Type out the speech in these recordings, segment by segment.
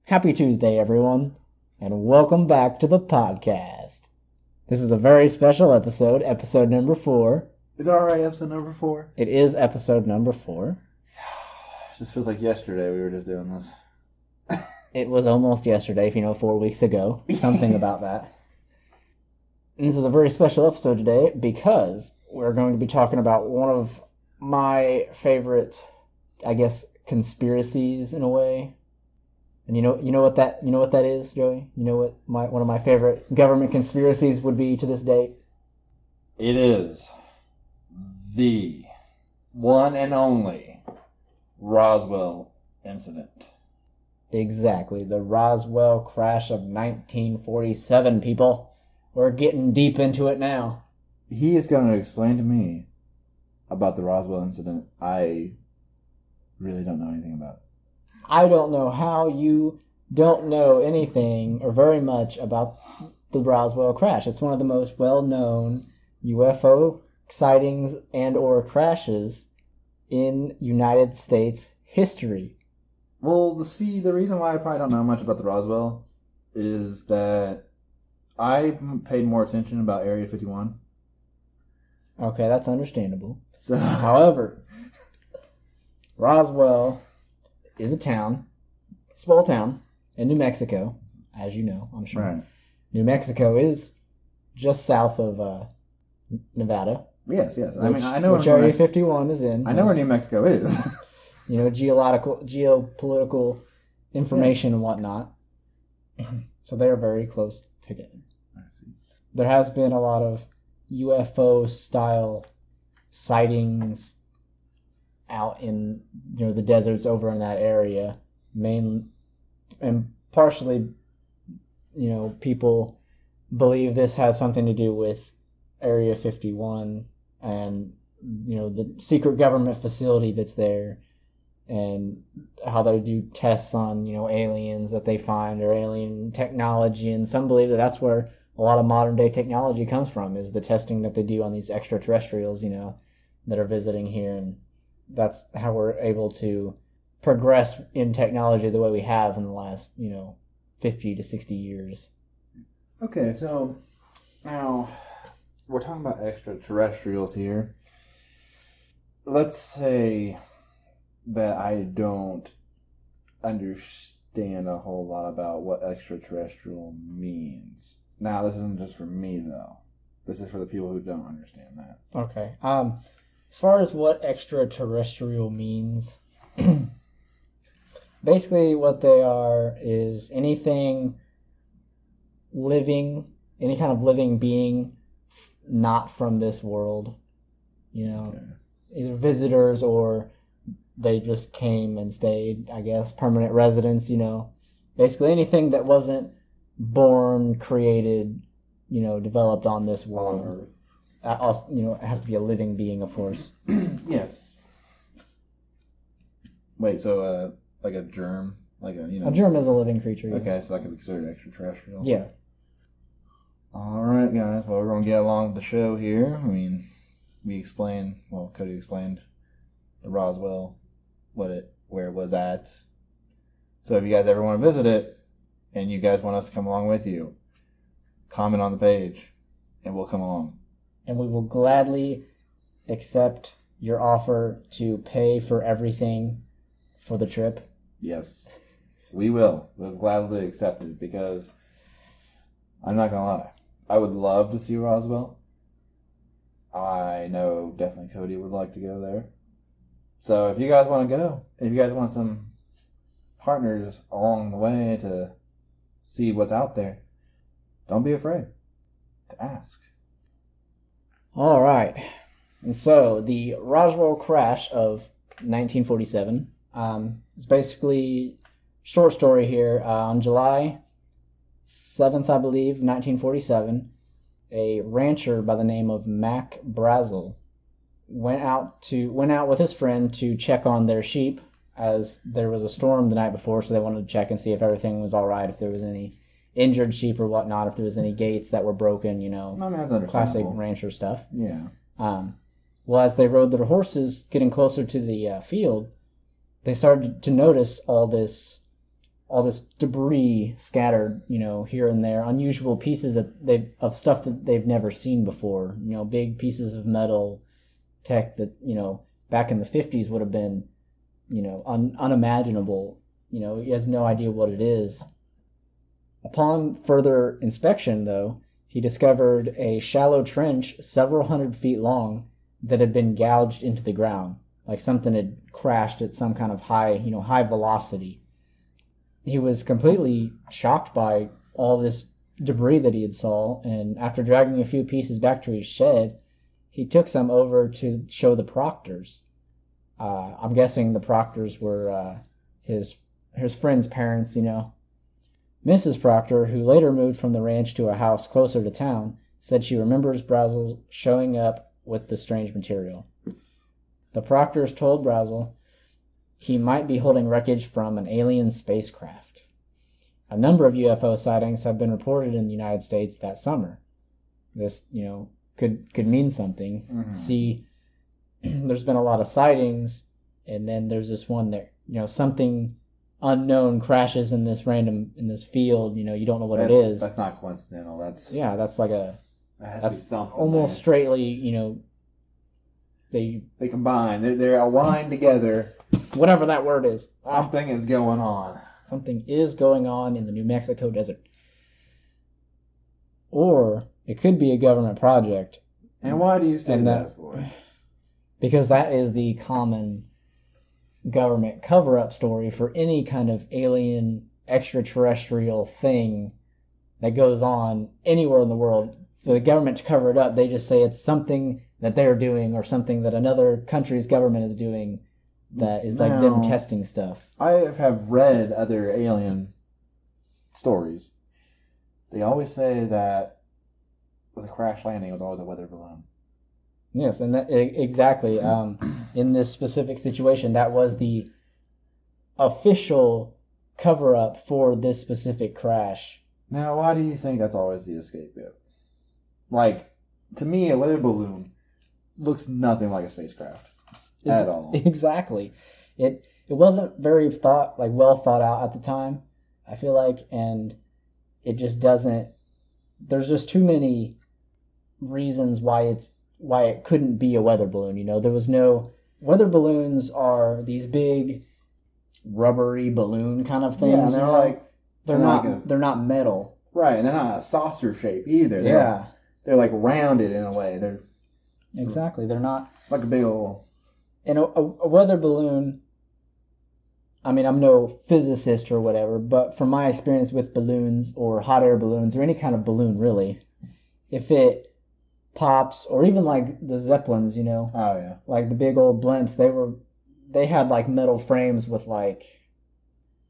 Happy Tuesday, everyone, and welcome back to the podcast. This is a very special episode, episode number 4. Is it alright, episode number 4? It is episode number 4. It just feels like yesterday we were just doing this. It was almost yesterday, 4 weeks ago. Something about that. And this is a very special episode today because we're going to be talking about one of my favorite, conspiracies in a way. And you know what that is, Joey? You know what one of my favorite government conspiracies would be to this day? It is the one and only Roswell incident. Exactly, the Roswell crash of 1947, people. We're getting deep into it now. He is going to explain to me about the Roswell incident. I really don't know anything about it. I don't know how you don't know anything or very much about the Roswell crash. It's one of the most well-known UFO sightings and or crashes in United States history. Well, the reason why I probably don't know much about the Roswell is that I paid more attention about Area 51. Okay, that's understandable. So, however, Roswell is a small town in New Mexico, as you know, I'm sure. Right. New Mexico is just south of Nevada. Yes. I know which Area 51 is in. I know where New Mexico is. Geopolitical information and whatnot. So they are very close together. I see. There has been a lot of UFO-style sightings out in the deserts over in that area, and partially people believe this has something to do with Area 51 and the secret government facility that's there, and how they do tests on aliens that they find or alien technology, and some believe that that's where a lot of modern day technology comes from, is the testing that they do on these extraterrestrials that are visiting here, and that's how we're able to progress in technology the way we have in the last 50 to 60 years. Okay, so now we're talking about extraterrestrials here. Let's say that I don't understand a whole lot about what extraterrestrial means. Now, this isn't just for me, though. This is for the people who don't understand that. Okay. As far as what extraterrestrial means, basically what they are is anything living, any kind of living being not from this world. Okay. Either visitors or they just came and stayed, I guess, permanent residents, Basically anything that wasn't born, created, developed on this world. On Earth. It has to be a living being, of course. Yes. Wait, so like a germ, a germ is a living creature. Yes. Okay, so that could be considered extraterrestrial. Yeah. All right, guys. Well, we're gonna get along with the show here. I mean, Cody explained the Roswell, where it was at. So if you guys ever want to visit it, and you guys want us to come along with you, comment on the page, and we'll come along. And we will gladly accept your offer to pay for everything for the trip. Yes, we will. We'll gladly accept it because I'm not going to lie. I would love to see Roswell. I know definitely Cody would like to go there. So if you guys want to go, if you guys want some partners along the way to see what's out there, don't be afraid to ask. All right. And so the Roswell crash of 1947 is basically short story here. On July 7th, I believe, 1947, a rancher by the name of Mac Brazel went out with his friend to check on their sheep, as there was a storm the night before, so they wanted to check and see if everything was all right, if there was any injured sheep or whatnot, if there was any gates that were broken, that's classic rancher stuff. Yeah. Well, as they rode their horses, getting closer to the field, they started to notice all this all this debris scattered, here and there, unusual pieces of stuff that they've never seen before, big pieces of metal tech that, back in the 50s would have been, unimaginable. He has no idea what it is. Upon further inspection, though, he discovered a shallow trench several hundred feet long that had been gouged into the ground, like something had crashed at some kind of high velocity. He was completely shocked by all this debris that he had saw, and after dragging a few pieces back to his shed, he took some over to show the Proctors. I'm guessing the Proctors were his friend's parents, Mrs. Proctor, who later moved from the ranch to a house closer to town, said she remembers Brazel showing up with the strange material. The Proctors told Brazel he might be holding wreckage from an alien spacecraft. A number of UFO sightings have been reported in the United States that summer. This, could mean something. Mm-hmm. See, there's been a lot of sightings, and then there's this one that, something unknown crashes in this field, you don't know what it is. That's not coincidental. That's like that has to be something almost there. Straightly, they combine. They're aligned together. Whatever that word is. Something is going on. Something is going on in the New Mexico desert. Or it could be a government project. And why do you say that for? Because that is the common government cover-up story for any kind of alien extraterrestrial thing that goes on anywhere in the world. For the government to cover it up, they just say it's something that they're doing or something that another country's government is doing that is like them testing stuff. I have read other alien stories. They always say that with a crash landing, it was always a weather balloon. Yes, and exactly. In this specific situation, that was the official cover-up for this specific crash. Now, why do you think that's always the scapegoat? Like, to me, a weather balloon looks nothing like a spacecraft at all. Exactly. It wasn't very well thought out at the time, I feel like, and it just doesn't. There's just too many reasons why it couldn't be a weather balloon. There was no weather balloons are these big rubbery balloon kind of things. Yeah, they're not metal. Right, and they're not a saucer shape either. They're like rounded in a way. They're not like a big old. And a weather balloon. I mean, I'm no physicist or whatever, but from my experience with balloons or hot air balloons or any kind of balloon really, if it pops, or even like the Zeppelins, Oh yeah. Like the big old blimps, they had like metal frames with like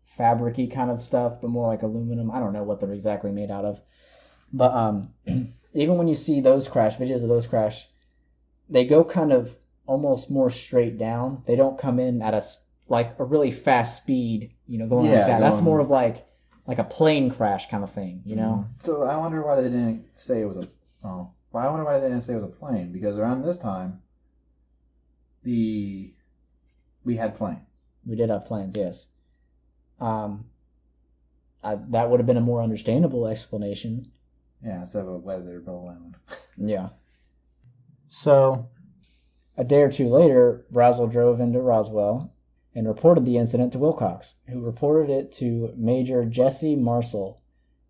fabric-y kind of stuff, but more like aluminum. I don't know what they're exactly made out of. But even when you see those videos of those crash, they go kind of almost more straight down. They don't come in at a really fast speed, going like that. That's more of like a plane crash kind of thing, So I wonder why they didn't say it was I wonder why they didn't say it was a plane, because around this time, we had planes. We did have planes, yes. That would have been a more understandable explanation. Yeah, instead of a weather balloon. Yeah. So, a day or two later, Brazel drove into Roswell and reported the incident to Wilcox, who reported it to Major Jesse Marcel,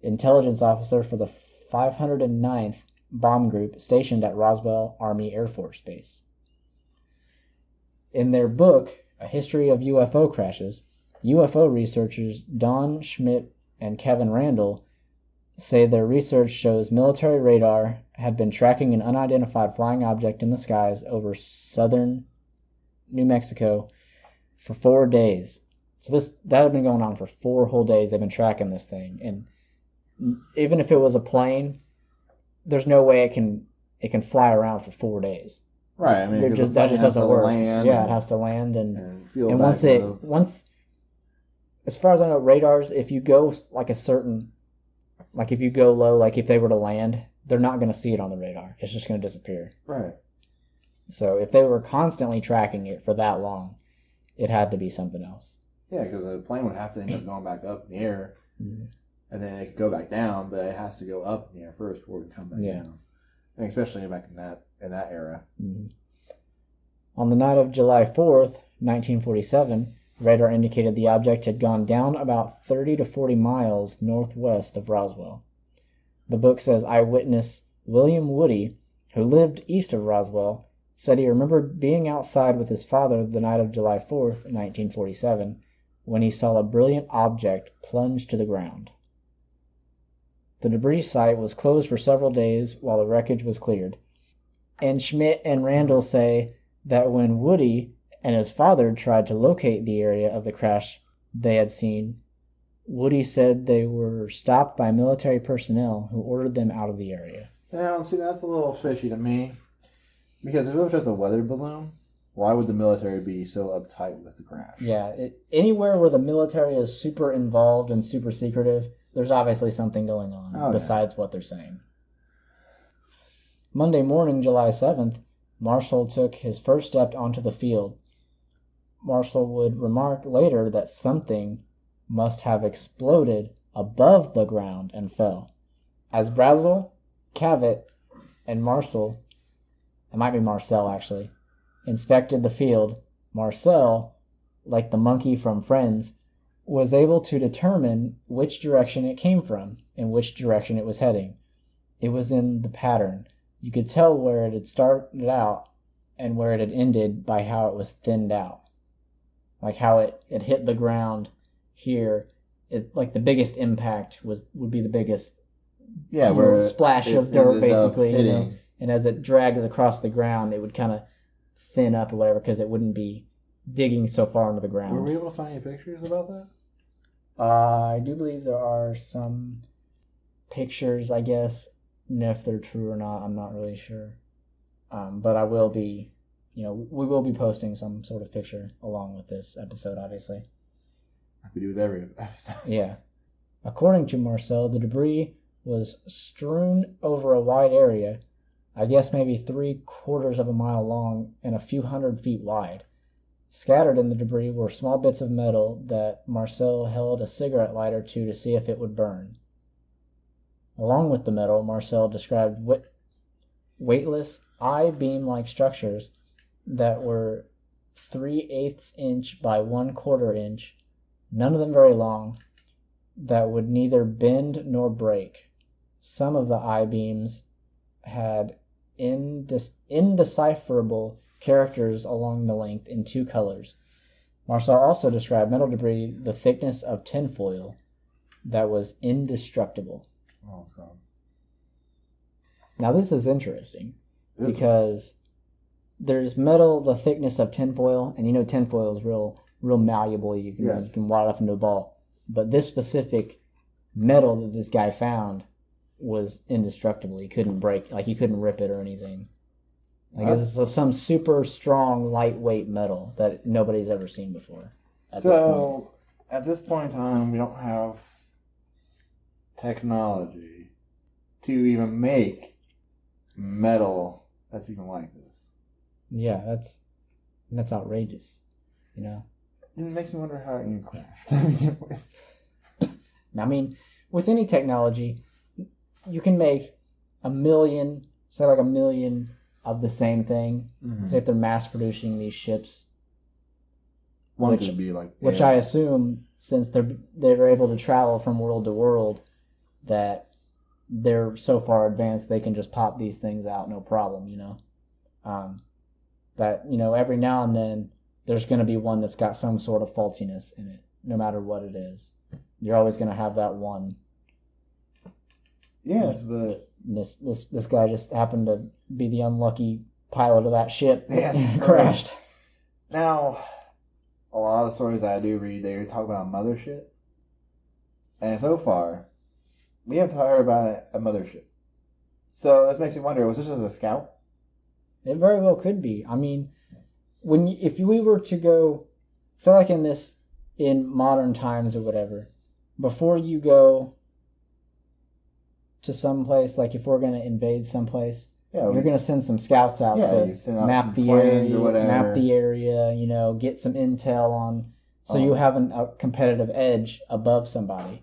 intelligence officer for the 509th Bomb Group stationed at Roswell Army Air Force Base. In their book, A History of UFO Crashes, UFO researchers Don Schmidt and Kevin Randall say their research shows military radar had been tracking an unidentified flying object in the skies over southern New Mexico for 4 days. So that had been going on for 4 whole days. They've been tracking this thing, and even if it was a plane, there's no way it can fly around for 4 days. Right. I mean, that just doesn't work. Land it has to land and feel once, as far as I know, radars, if you go if you go low, like if they were to land, they're not going to see it on the radar. It's just going to disappear. Right. So if they were constantly tracking it for that long, it had to be something else. Yeah, because a plane would have to end up going back up in the air, Mm-hmm. and then it could go back down, but it has to go up in the air first before it can come back down. And especially back in that era. Mm-hmm. On the night of July 4th, 1947, radar indicated the object had gone down about 30 to 40 miles northwest of Roswell. The book says eyewitness William Woody, who lived east of Roswell, said he remembered being outside with his father the night of July 4th, 1947, when he saw a brilliant object plunge to the ground. The debris site was closed for several days while the wreckage was cleared. And Schmidt and Randall say that when Woody and his father tried to locate the area of the crash they had seen, Woody said they were stopped by military personnel who ordered them out of the area. Now, see, that's a little fishy to me. Because if it was just a weather balloon, why would the military be so uptight with the crash? Yeah, anywhere where the military is super involved and super secretive, there's obviously something going on besides what they're saying. Monday morning, July 7th, Marshall took his first step onto the field. Marshall would remark later that something must have exploded above the ground and fell. As Brazel, Cavett, and Marcel, it might be Marcel actually, inspected the field, Marcel, like the monkey from Friends, was able to determine which direction it came from and which direction it was heading. It was in the pattern. You could tell where it had started out and where it had ended by how it was thinned out. Like how it hit the ground here. Like the biggest impact would be the biggest where splash of dirt basically, and as it drags across the ground it would kind of thin up or whatever because it wouldn't be digging so far into the ground. Were we able to find any pictures about that? I do believe there are some pictures, I guess. And if they're true or not, I'm not really sure. But I will be, we will be posting some sort of picture along with this episode, obviously. Like we do with every episode. Yeah. According to Marcel, the debris was strewn over a wide area, I guess maybe 3/4 of a mile long and a few hundred feet wide. Scattered in the debris were small bits of metal that Marcel held a cigarette lighter to see if it would burn. Along with the metal, Marcel described weightless, I-beam-like structures that were 3/8 inch by 1/4 inch, none of them very long, that would neither bend nor break. Some of the I-beams had indecipherable characters along the length in 2 colors. Marcel also described metal debris the thickness of tinfoil that was indestructible. Oh, God. Now this is interesting because there's metal the thickness of tinfoil, and tinfoil is real malleable. You can wad it up into a ball. But this specific metal that this guy found was indestructible. He couldn't break, you couldn't rip it or anything. It was some super strong, lightweight metal that nobody's ever seen before. At this point in time, we don't have technology to even make metal that's even like this. Yeah, that's outrageous. It makes me wonder how it even crashed. I mean, with any technology, you can make a million of the same thing. Mm-hmm. Say if they're mass producing these ships. One could be which I assume, since they're able to travel from world to world, that they're so far advanced they can just pop these things out no problem, that every now and then there's going to be one that's got some sort of faultiness in it, no matter what it is. You're always going to have that one. Yes, but this guy just happened to be the unlucky pilot of that ship that yes, crashed. Now, a lot of the stories I do read, they talk about a mothership, and so far, we haven't heard about a mothership. So this makes me wonder: was this just a scout? It very well could be. I mean, if we were to go, say in modern times or whatever, before you go to some place, if we're going to invade some place, you're going to send some scouts out to map the area, get some intel on So you have a competitive edge above somebody.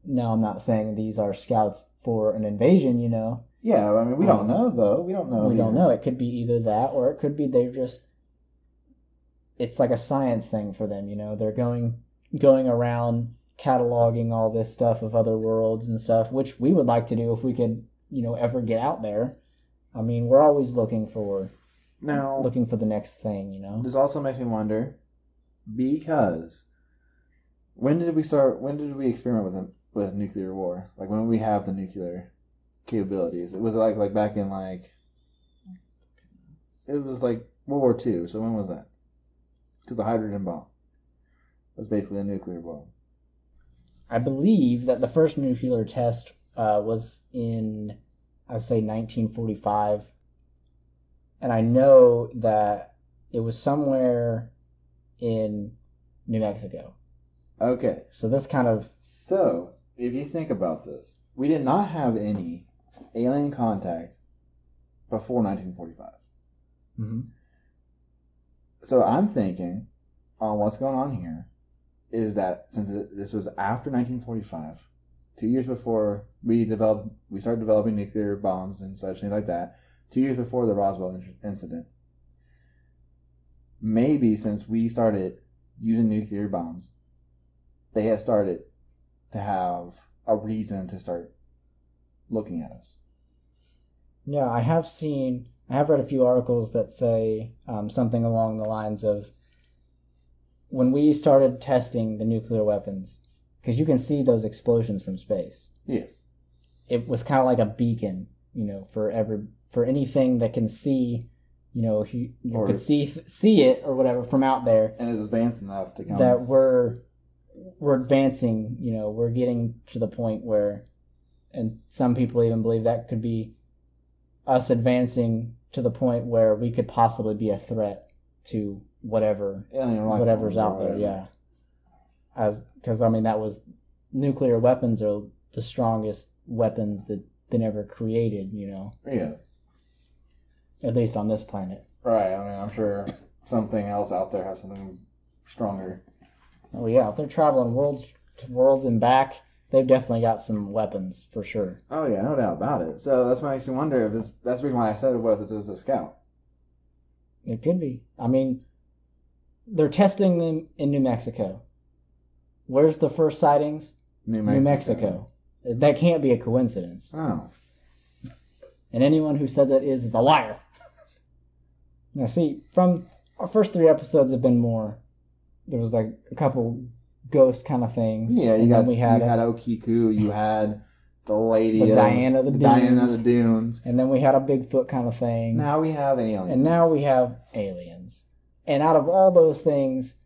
Now, I'm not saying these are scouts for an invasion, you know. Yeah, I mean, we don't know, though. We don't know. We don't know. It could be either that, or it could be they're just... It's like a science thing for them, you know. They're going around cataloging all this stuff of other worlds and stuff, which we would like to do if we could, you know, ever get out there. I mean, we're always looking for the next thing, you know. This also makes me wonder, because when did we experiment with nuclear war? Like, when we have the nuclear capabilities? It was like back in it was like World War II. So when was that? Because the hydrogen bomb was basically a nuclear bomb. I believe that the first nuclear test was in, I'd say, 1945. And I know that it was somewhere in New Mexico. Okay. So this kind of... So, if you think about this, we did not have any alien contact before 1945. Mm-hmm. So I'm thinking, on what's going on here, is that since this was after 1945, 2 years before we started developing nuclear bombs and such things like that, 2 years before the Roswell incident, maybe since we started using nuclear bombs, they had started to have a reason to start looking at us. Yeah, I have read a few articles that say something along the lines of, when we started testing the nuclear weapons, because you can see those explosions from space. Yes. It was kind of like a beacon, you know, for anything that can see, you know, you could see it or whatever from out there. And is advanced enough to come. That we're advancing, you know, we're getting to the point where, and some people even believe that could be us advancing to the point where we could possibly be a threat to whatever's out there. Yeah, because I mean, that was, nuclear weapons are the strongest weapons that been ever created, you know. Yes. At least on this planet. Right. I mean, I'm sure something else out there has something stronger. Oh yeah, if they're traveling worlds and back, they've definitely got some weapons for sure. Oh yeah, no doubt about it. So that's what makes me wonder if that's the reason why I said, what if this is a scout? It could be. I mean, they're testing them in New Mexico. Where's the first sightings? New Mexico. That can't be a coincidence. Oh. And anyone who said that is a liar. Now see, from our first 3 episodes have been more, there was like a couple ghost kind of things. Yeah, you had Okiku, you had the lady, the Diana of the Dunes, and then we had a Bigfoot kind of thing. Now we have aliens. And now we have aliens. And out of all those things,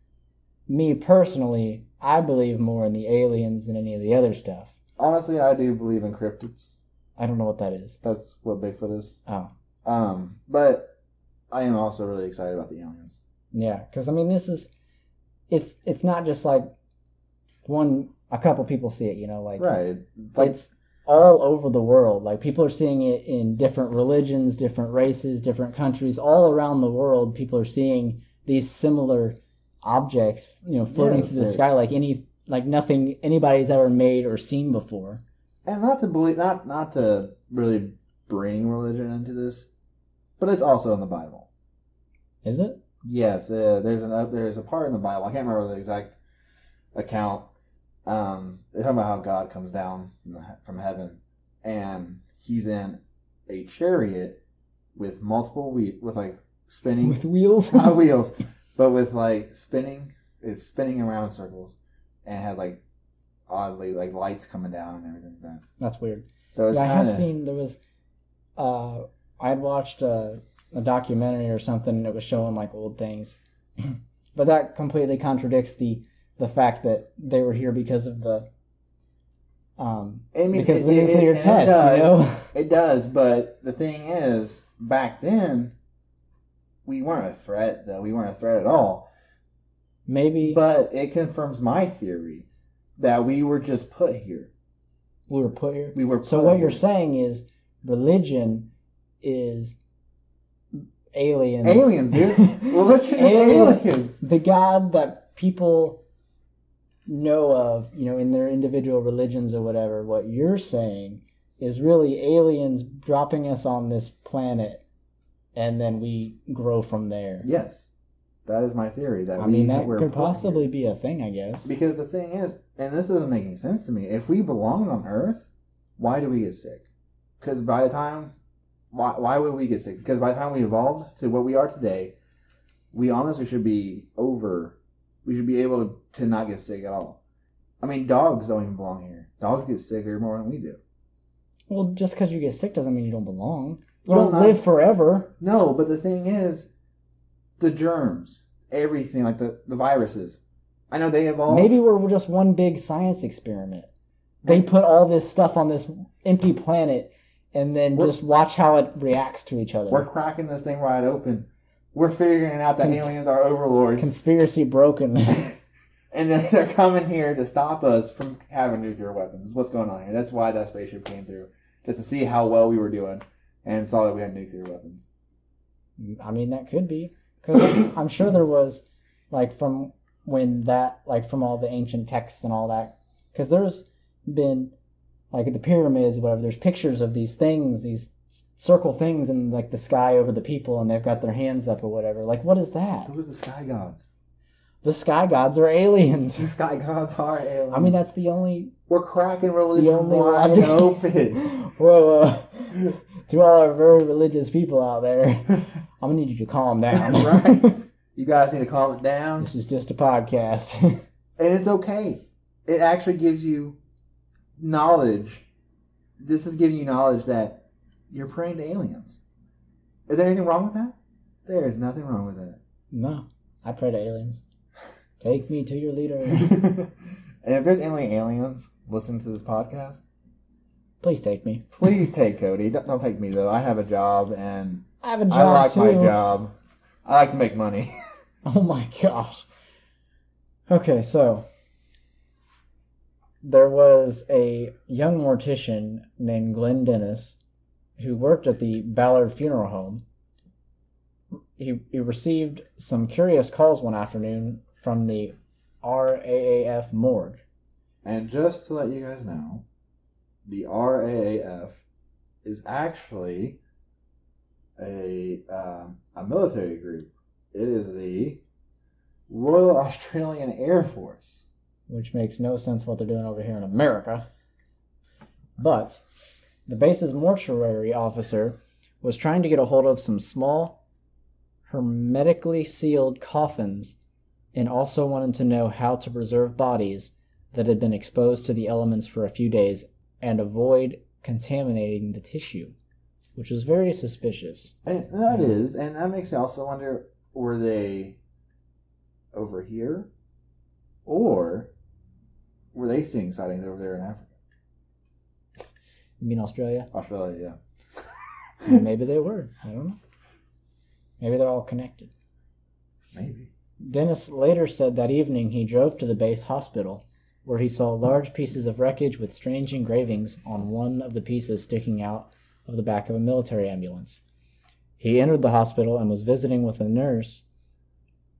me personally, I believe more in the aliens than any of the other stuff. Honestly, I do believe in cryptids. I don't know what that is. That's what Bigfoot is. Oh. But I am also really excited about the aliens. Yeah, because I mean, it's not just like a couple people see it, you know, like right. It's all over the world. Like, people are seeing it in different religions, different races, different countries, all around the world. People are seeing these similar objects, you know, floating through the sky like nothing anybody's ever made or seen before. And not to really bring religion into this, but it's also in the Bible. Is it? Yes, there's a part in the Bible. I can't remember the exact account. They talk about how God comes down from heaven, and he's in a chariot with spinning with wheels, not wheels, but with spinning. It's spinning around in circles, and it has oddly lights coming down and everything like that. That's weird. So it's I have seen, there was I had watched a documentary or something that was showing old things, but that completely contradicts the fact that they were here because of the nuclear test. It does, you know? It does, but the thing is, back then we weren't a threat. Though we weren't a threat at all. Maybe, but it confirms my theory that we were just put here. We were put here. We were. So what you're saying is religion is aliens. Aliens, dude. Religion is aliens. The God that people know of, in their individual religions or whatever. What you're saying is really aliens dropping us on this planet, and then we grow from there. Yes, that is my theory. That that could possibly be a thing, I guess. Because the thing is, and this doesn't make any sense to me, if we belonged on Earth, why do we get sick? Because by the time, why would we get sick? Because by the time we evolved to what we are today, we honestly should be we should be able to not get sick at all. I mean, dogs don't even belong here. Dogs get sick more than we do. Well, just because you get sick doesn't mean you don't belong. You don't live forever. No, but the thing is, the germs, everything, like the viruses, I know they evolved. Maybe we're just one big science experiment. They put all this stuff on this empty planet and then just watch how it reacts to each other. We're cracking this thing wide open. We're figuring out that aliens are overlords. Conspiracy broken. And they're coming here to stop us from having nuclear weapons. That's what's going on here. That's why that spaceship came through. Just to see how well we were doing and saw that we had nuclear weapons. I mean, that could be. Because I'm sure there was, from all the ancient texts and all that. Because there's been, the pyramids, whatever, there's pictures of these things, these circle things in, the sky over the people, and they've got their hands up or whatever. What is that? Those are the sky gods. The sky gods are aliens. The sky gods are aliens. I mean, that's the only... We're cracking religion wide open. Whoa. To all our very religious people out there, I'm going to need you to calm down. Right? You guys need to calm it down. This is just a podcast. And it's okay. It actually gives you knowledge. This is giving you knowledge that you're praying to aliens. Is there anything wrong with that? There is nothing wrong with that. No. I pray to aliens. Take me to your leader. And if there's any aliens listening to this podcast, please take me. Please take Cody. Don't take me, though. I have a job, and I have a job, I like too. my job. I like to make money. Oh, my gosh. Okay, so there was a young mortician named Glenn Dennis who worked at the Ballard Funeral Home. He received some curious calls one afternoon from the RAAF morgue. And just to let you guys know, the RAAF is actually a military group. It is the Royal Australian Air Force. Which makes no sense what they're doing over here in America. But the base's mortuary officer was trying to get a hold of some small, hermetically sealed coffins, and also wanted to know how to preserve bodies that had been exposed to the elements for a few days and avoid contaminating the tissue, which was very suspicious. And that is, and that makes me also wonder, were they over here, or were they seeing sightings over there in Africa? You mean Australia? Australia, yeah. Maybe they were. I don't know. Maybe they're all connected. Maybe. Dennis later said that evening he drove to the base hospital, where he saw large pieces of wreckage with strange engravings on one of the pieces sticking out of the back of a military ambulance. He entered the hospital and was visiting with a nurse.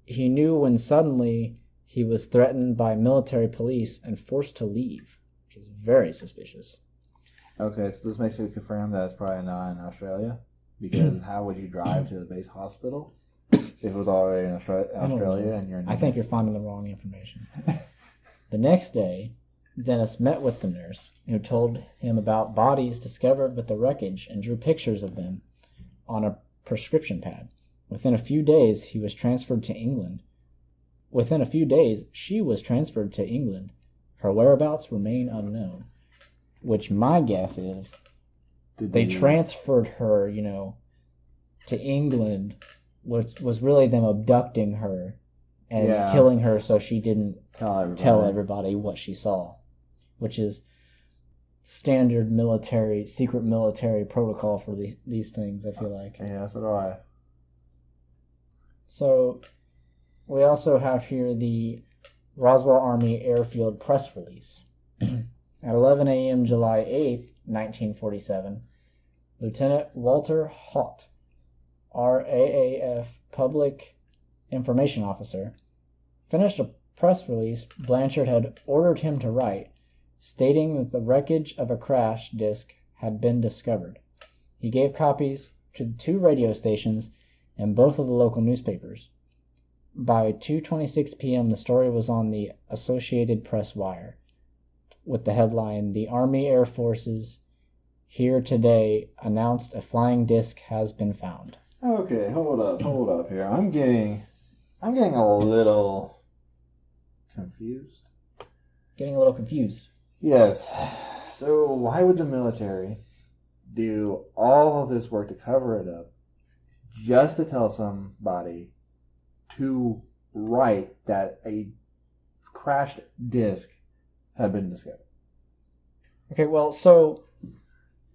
He knew when suddenly he was threatened by military police and forced to leave, which is very suspicious. Okay, so this makes me confirm that it's probably not in Australia, because how would you drive to the base hospital if it was already in Australia and you're in... I think you're finding the wrong information. The next day, Dennis met with the nurse, who told him about bodies discovered with the wreckage and drew pictures of them on a prescription pad. Within a few days, he was transferred to England. Within a few days, she was transferred to England. Her whereabouts remain unknown, which my guess is they transferred her, to England, which was really them abducting her and killing her so she didn't tell everybody what she saw, which is standard secret military protocol for these things, I feel like. Yeah, so do I. So we also have here the Roswell Army Airfield press release. At 11 a.m. July 8th, 1947, Lieutenant Walter Haut, RAAF Public Information Officer, finished a press release Blanchard had ordered him to write, stating that the wreckage of a crash disk had been discovered. He gave copies to 2 radio stations and both of the local newspapers. By 2:26 p.m., the story was on the Associated Press wire with the headline, "The Army Air Forces here today announced a flying disc has been found." Okay, hold up here. I'm getting a little confused. Getting a little confused. Yes. So why would the military do all of this work to cover it up just to tell somebody to write that a crashed disc had been discovered? Okay, well, so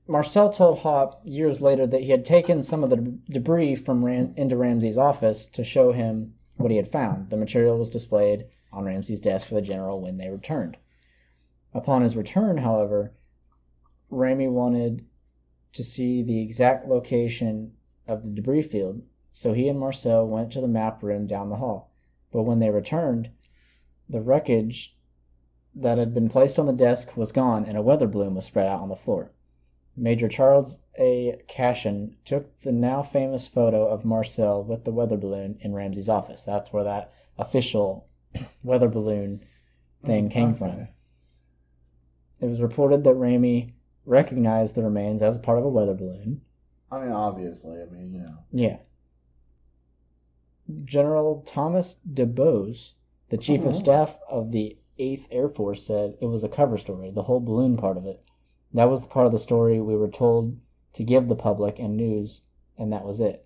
Marcel told Hop years later that he had taken some of the debris from into Ramsey's office to show him what he had found. The material was displayed on Ramsey's desk for the general when they returned. Upon his return, however, Ramey wanted to see the exact location of the debris field, so he and Marcel went to the map room down the hall. But when they returned, the wreckage that had been placed on the desk was gone and a weather balloon was spread out on the floor. Major Charles A. Cashin took the now famous photo of Marcel with the weather balloon in Ramsey's office. That's where that official weather balloon thing came from. It was reported that Ramey recognized the remains as part of a weather balloon. I mean, obviously. Yeah. General Thomas DuBose, the chief of staff of the 8th Air Force, said it was a cover story, the whole balloon part of it. That was the part of the story we were told to give the public and news, and that was it.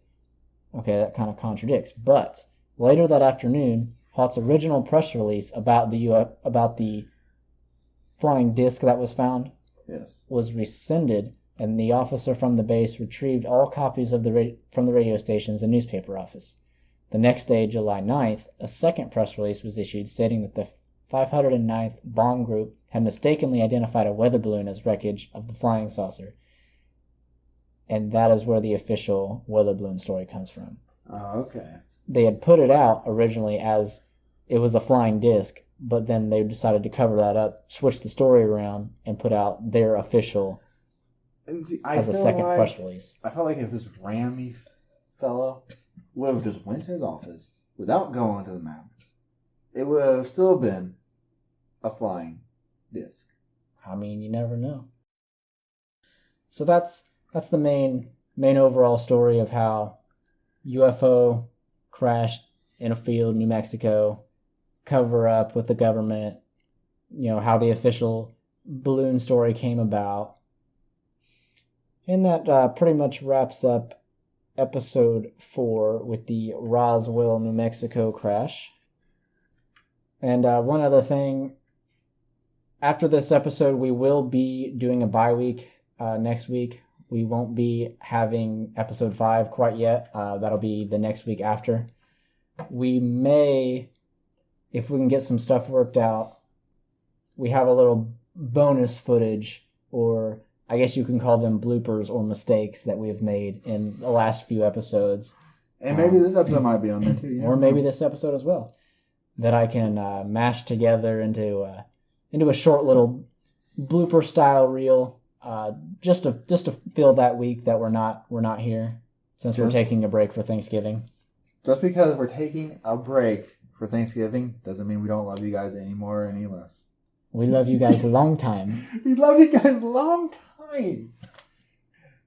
Okay, that kind of contradicts. But later that afternoon, Haught's original press release about the flying disc that was found was rescinded, and the officer from the base retrieved all copies of from the radio stations and newspaper office. The next day, July 9th, a second press release was issued stating that the 509th Bomb Group had mistakenly identified a weather balloon as wreckage of the flying saucer. And that is where the official weather balloon story comes from. Oh, okay. They had put it out originally as it was a flying disc, but then they decided to cover that up, switch the story around, and put out their official as a second press release. I felt like if this Ramey fellow would have just went to his office without going to the map, it would have still been a flying disc. I mean, you never know. So that's the main overall story of how UFO crashed in a field, New Mexico, cover up with the government, how the official balloon story came about. And that pretty much wraps up episode 4 with the Roswell, New Mexico crash. And one other thing, after this episode, we will be doing a bye week next week. We won't be having episode 5 quite yet. That'll be the next week after. We may, if we can get some stuff worked out, we have a little bonus footage, or I guess you can call them bloopers or mistakes that we have made in the last few episodes. And maybe this episode might be on there too. Or maybe this episode as well, that I can mash together into a short little blooper style reel, just to fill that week that we're not here, since we're taking a break for Thanksgiving. Just because we're taking a break for Thanksgiving doesn't mean we don't love you guys any more or any less. We love you guys a long time. We love you guys a long time.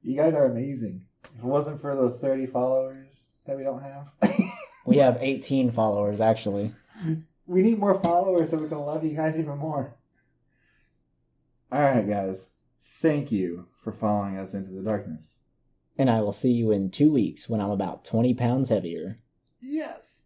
You guys are amazing. If it wasn't for the 30 followers that we don't have. We have 18 followers, actually. We need more followers so we can love you guys even more. Alright, guys. Thank you for following us into the darkness. And I will see you in 2 weeks when I'm about 20 pounds heavier. Yes!